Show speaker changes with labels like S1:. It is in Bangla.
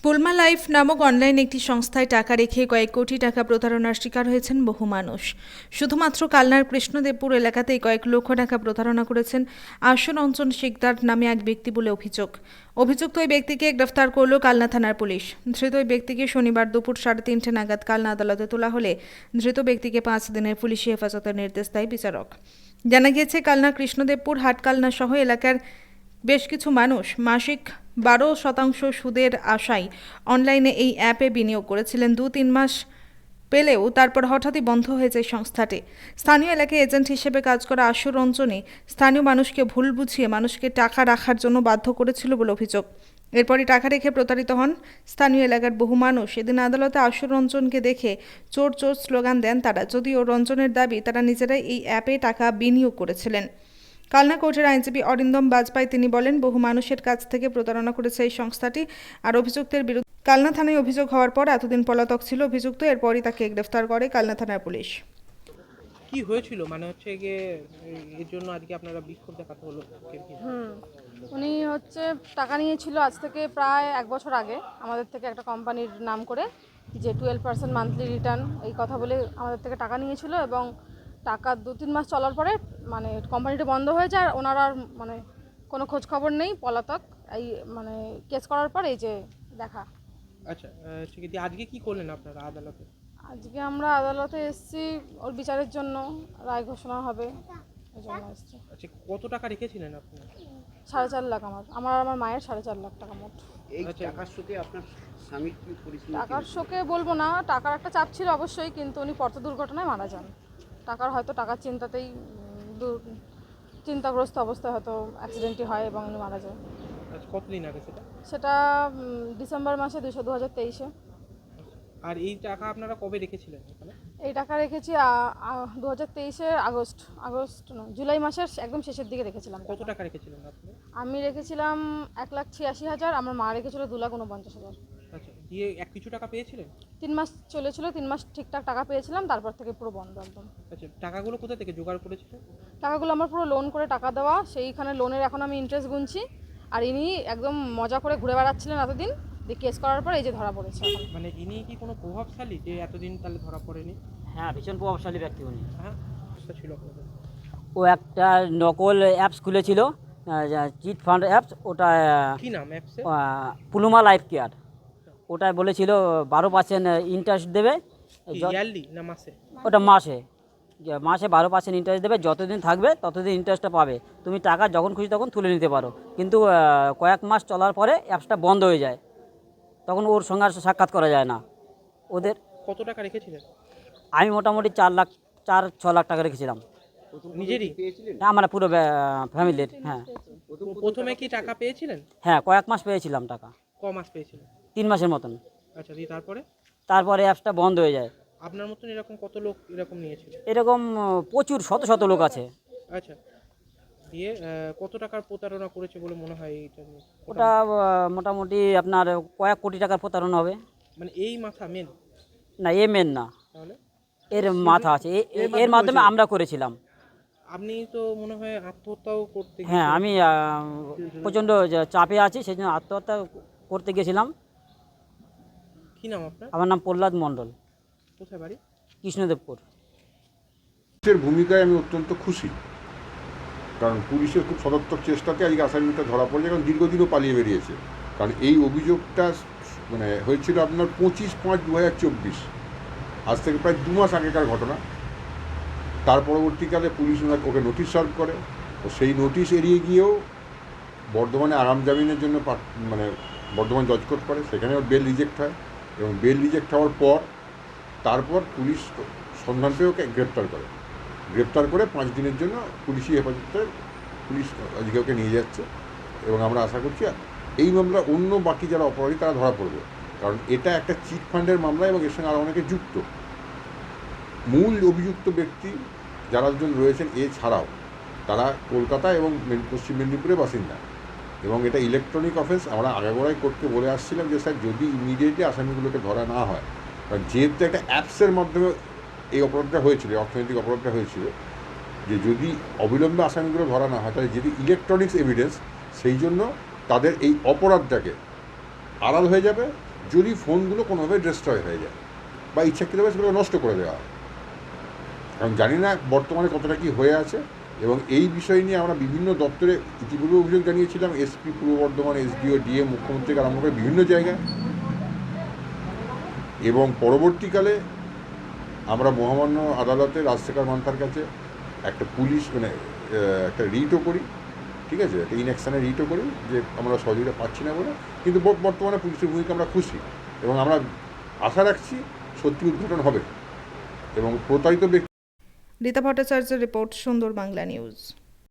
S1: পুলমা লাইফ নামক অনলাইন একটি সংস্থায় টাকা রেখে কয়েক কোটি টাকা প্রতারণার শিকার হয়েছেন বহু মানুষ। শুধুমাত্র কালনার কৃষ্ণদেবপুর এলাকাতেই কয়েক লক্ষ টাকা প্রতারণা করেছেন আশুরঞ্জন শিকদার নামে এক ব্যক্তি বলে অভিযোগ। অভিযুক্ত ওই ব্যক্তিকে গ্রেফতার করল কালনা থানার পুলিশ। ধৃত ওই ব্যক্তিকে শনিবার দুপুর 3:30 নাগাদ কালনা আদালতে তোলা হলে ধৃত ব্যক্তিকে 5 দিনের পুলিশি হেফাজতের নির্দেশ দেয় বিচারক। জানা গিয়েছে, কালনা কৃষ্ণদেবপুর হাট কালনা সহ এলাকার বেশ কিছু মানুষ মাসিক 12% সুদের আশায় অনলাইনে এই অ্যাপে বিনিয়োগ করেছিলেন। 2-3 মাস পেলেও তারপর হঠাৎই বন্ধ হয়ে যায় সংস্থাটি। স্থানীয় এলাকায় এজেন্ট হিসেবে কাজ করা আশুরঞ্জনই স্থানীয় মানুষকে ভুল বুঝিয়ে মানুষকে টাকা রাখার জন্য বাধ্য করেছিল বলে অভিযোগ। এরপরই টাকা রেখে প্রতারিত হন স্থানীয় এলাকার বহু মানুষ। এদিন আদালতে আশুরঞ্জনকে দেখে চোর চোর স্লোগান দেন তারা, যদিও রঞ্জনের দাবি তারা নিজেরাই এই অ্যাপে টাকা বিনিয়োগ করেছিলেন। কালনা কোর্টের আইনজীবী অরিন্দম বাজপাই তিনি বলেন, বহু মানুষের কাছ থেকে প্রতারণা করেছে এই সংস্থাটি। আর অভিযুক্তের বিরুদ্ধে কালনা থানায় অভিযোগ হওয়ার পর এতদিন পলাতক ছিল অভিযুক্ত। এরপরই তাকে গ্রেফতার করে কালনা থানার পুলিশ।
S2: কি হয়েছিল মানে হচ্ছে গিয়ে এর জন্য আজকে আপনারা বিক্ষোভ দেখাতে হলো?
S3: উনি টাকা নিয়েছিল আজ থেকে প্রায় 1 বছর আগে আমাদের থেকে একটা কোম্পানির নাম করে, যে 12% মান্থলি রিটার্ন এই কথা বলে আমাদের থেকে টাকা নিয়েছিল, এবং টাকা 2-3 মাস চলার পরে মানে কোম্পানিটা বন্ধ হয়ে যায়। আর ওনার আর মানে কোনো খোঁজ খবর নেই, পলাতক। এই মানে কেস করার পর এই যে দেখা।
S2: আচ্ছা, ঠিক আছে। আজকে কি করলেন আপনারা আদালতে?
S3: আজকে আমরা আদালতে এসেছি ওর বিচারের জন্য, রায় ঘোষণা হবে এই জন্য এসেছি।
S2: আচ্ছা, কত টাকা রেখেছিলেন আপনি?
S3: 4.5 লাখ আমার মায়ের 4.5 লাখ টাকা মোট।
S4: এই টাকার শোকে আপনার স্বামীর কি পরিস্থিতি?
S3: টাকার শোকে বলবো না, টাকার একটা চাপ ছিল অবশ্যই, কিন্তু উনি পথ দুর্ঘটনায় মারা যান। টাকার চিন্তাতেই চিন্তাগ্রস্ত অবস্থায় হয়তো অ্যাক্সিডেন্টই হয় এবং উনি মারা যায়।
S2: আচ্ছা, কতদিন আগে সেটা?
S3: সেটা ডিসেম্বর মাসে 2023-এ।
S2: আর এই টাকা আপনারা কবে রেখেছিলেন এখানে?
S3: এই টাকা রেখেছি 2023-এর জুলাই মাসের একদম শেষের দিকে রেখেছিলাম।
S2: কত টাকা রেখেছিলেন আপনি?
S3: আমি রেখেছিলাম 1,86,000, আমার মা রেখেছিল 2,49,000।
S2: আচ্ছা, দিয়ে কিছু টাকা পেয়েছিলেন?
S3: 3 মাস চলেছিল, 3 মাস ঠিকঠাক টাকা পেয়েছিলাম, তারপর থেকে পুরো বন্ধ একদম।
S2: আচ্ছা, টাকাগুলো কোথা থেকে জোগাড় করেছিলেন?
S3: টাকাগুলো আমার পুরো লোন করে টাকা দেওয়া, সেইখানে লোনের এখন আমি ইন্টারেস্ট গুনছি। আর ইনি একদম মজা করে ঘুরে বেড়াচ্ছিলেন এতদিন, দিয়ে কেস করার পর এই যে ধরা পড়েছে এখন।
S2: মানে ইনি কি কোনো প্রভাবশালী যে এতদিন তাহলে ধরা পড়েনি?
S5: হ্যাঁ, ভীষণ প্রভাবশালী ব্যক্তি উনি।
S2: হ্যাঁ, সেটা ছিল আপনাদের।
S5: ও একটা নকল অ্যাপস খুলেছিল, চিট ফান্ড অ্যাপস। ওটা
S2: কি নাম অ্যাপসে?
S5: পুলমা লাইফ কেয়ার। ওটায় বলেছিল 12% ইন্টারেস্ট দেবে।
S2: ইয়ারলি না মাসে?
S5: ওটা মাসে 12% ইন্টারেস্ট দেবে, যতদিন থাকবে ততদিন ইন্টারেস্টটা পাবে। তুমি টাকা যখন খুশি তখন তুলে নিতে পারো। কিন্তু কয়েক মাস চলার পরে অ্যাপসটা বন্ধ হয়ে যায়, তখন ওর সঙ্গে আর সাক্ষাৎ করা যায় না ওদের।
S2: কত টাকা রেখেছিলেন?
S5: আমি মোটামুটি 4-6 লাখ টাকা রেখেছিলাম
S2: নিজেরই?
S5: আমার পুরো ফ্যামিলির। হ্যাঁ,
S2: প্রথমে কি টাকা পেয়েছিলেন?
S5: হ্যাঁ, কয়েক মাস পেয়েছিলাম টাকা,
S2: ক মাস পেয়েছিলেন?
S5: 3 মাসের মতন।
S2: আচ্ছা, দিয়ে
S5: তারপরে অ্যাপসটা বন্ধ হয়ে যায়।
S2: আপনার মতন এরকম কত লোক এরকম নিয়েছিল?
S5: এরকম প্রচুর শত শত লোক আছে।
S2: আচ্ছা, দিয়ে কত টাকার প্রতারণা করেছে বলে মনে হয় এইটা নিয়ে?
S5: ওটা মোটামুটি আপনার কয়েক কোটি টাকার প্রতারণা হবে।
S2: মানে এই মাথা মেন?
S5: না, এ মেন না,
S2: তাহলে
S5: এর মাথা আছে। এর মাধ্যমে আমরা করেছিলাম।
S2: আপনি তো মনে হয় আত্মহত্যাও করতে
S5: হ্যাঁ, আমি প্রচণ্ড চাপে আছি, সেই জন্য আত্মহত্যা করতে গেছিলাম।
S2: কি নাম আপনার?
S5: আমার নাম প্রহ্লাদ মণ্ডল।
S2: কোথায় বাড়ি?
S5: কৃষ্ণদেবপুর।
S6: পুলিশের ভূমিকায় আমি অত্যন্ত খুশি, কারণ পুলিশের খুব সদর্থক চেষ্টাতে আজকে আসামিটা ধরা পড়েছে, কারণ দীর্ঘদিনও পালিয়ে বেরিয়েছে। কারণ এই অভিযোগটা মানে হয়েছিল আপনার 25/5/2024, আজ থেকে প্রায় 2 মাস আগেকার ঘটনা। তার পরবর্তীকালে পুলিশ ওকে নোটিশ সার্ভ করে, ও সেই নোটিশ এড়িয়ে গিয়েও বর্ধমানে আরাম জামিনের জন্য মানে বর্ধমান জজ কোর্ট করে, সেখানে ওর বেল রিজেক্ট হয়, এবং বেল রিজেক্ট হওয়ার পর তারপর পুলিশ সন্ধান পেয়ে ওকে গ্রেপ্তার করে 5 দিনের জন্য পুলিশি হেফাজতে পুলিশ আজকে ওকে নিয়ে যাচ্ছে। এবং আমরা আশা করছি এই মামলা অন্য বাকি যারা অপরাধী তারা ধরা পড়বে, কারণ এটা একটা চিট ফান্ডের মামলা এবং এর সঙ্গে আরও অনেকে যুক্ত। মূল অভিযুক্ত ব্যক্তি যারা জন রয়েছেন এছাড়াও তারা কলকাতা এবং পশ্চিম মেদিনীপুরের বাসিন্দা, এবং এটা ইলেকট্রনিক অফেন্স। আমরা আগাগোড়াই কোর্টকে বলে আসছিলাম যে স্যার, যদি ইমিডিয়েটলি আসামিগুলোকে ধরা না হয়, কারণ যেহেতু একটা অ্যাপসের মাধ্যমে এই অপরাধটা হয়েছিল, অর্থনৈতিক অপরাধটা হয়েছিল, যে যদি অবিলম্বে আসামিগুলো ধরা না হয় তাহলে যদি ইলেকট্রনিক্স এভিডেন্স, সেই জন্য তাদের এই অপরাধটাকে আড়াল হয়ে যাবে যদি ফোনগুলো কোনোভাবে ডিস্ট্রয় হয়ে যায় বা ইচ্ছাকৃতভাবে সেগুলো নষ্ট করে দেওয়া হয়। কারণ জানি না বর্তমানে কতটা কী হয়ে আছে, এবং এই বিষয় নিয়ে আমরা বিভিন্ন দপ্তরে ইতিপূর্বে অভিযোগ জানিয়েছিলাম, এসপি পূর্ব বর্ধমান, এসডিও, ডিএম, মুখ্যমন্ত্রীকে আরম্ভ করে বিভিন্ন জায়গায়। এবং পরবর্তীকালে আমরা মহামান্য আদালতে রাজশেখর মান্থার কাছে একটা একটা রিটও করি, ঠিক আছে, একটা ইনঅ্যাকশানে রিটও করি যে আমরা সহযোগিতা পাচ্ছি না বলে। কিন্তু বর্তমানে পুলিশের ভূমিকা আমরা খুশি, এবং আমরা আশা রাখছি সত্যি উদ্ঘাটন হবে এবং প্রতারিত ব্যক্তি।
S1: রীতা ভট্টাচার্যের রিপোর্ট, সুন্দর বাংলা নিউজ।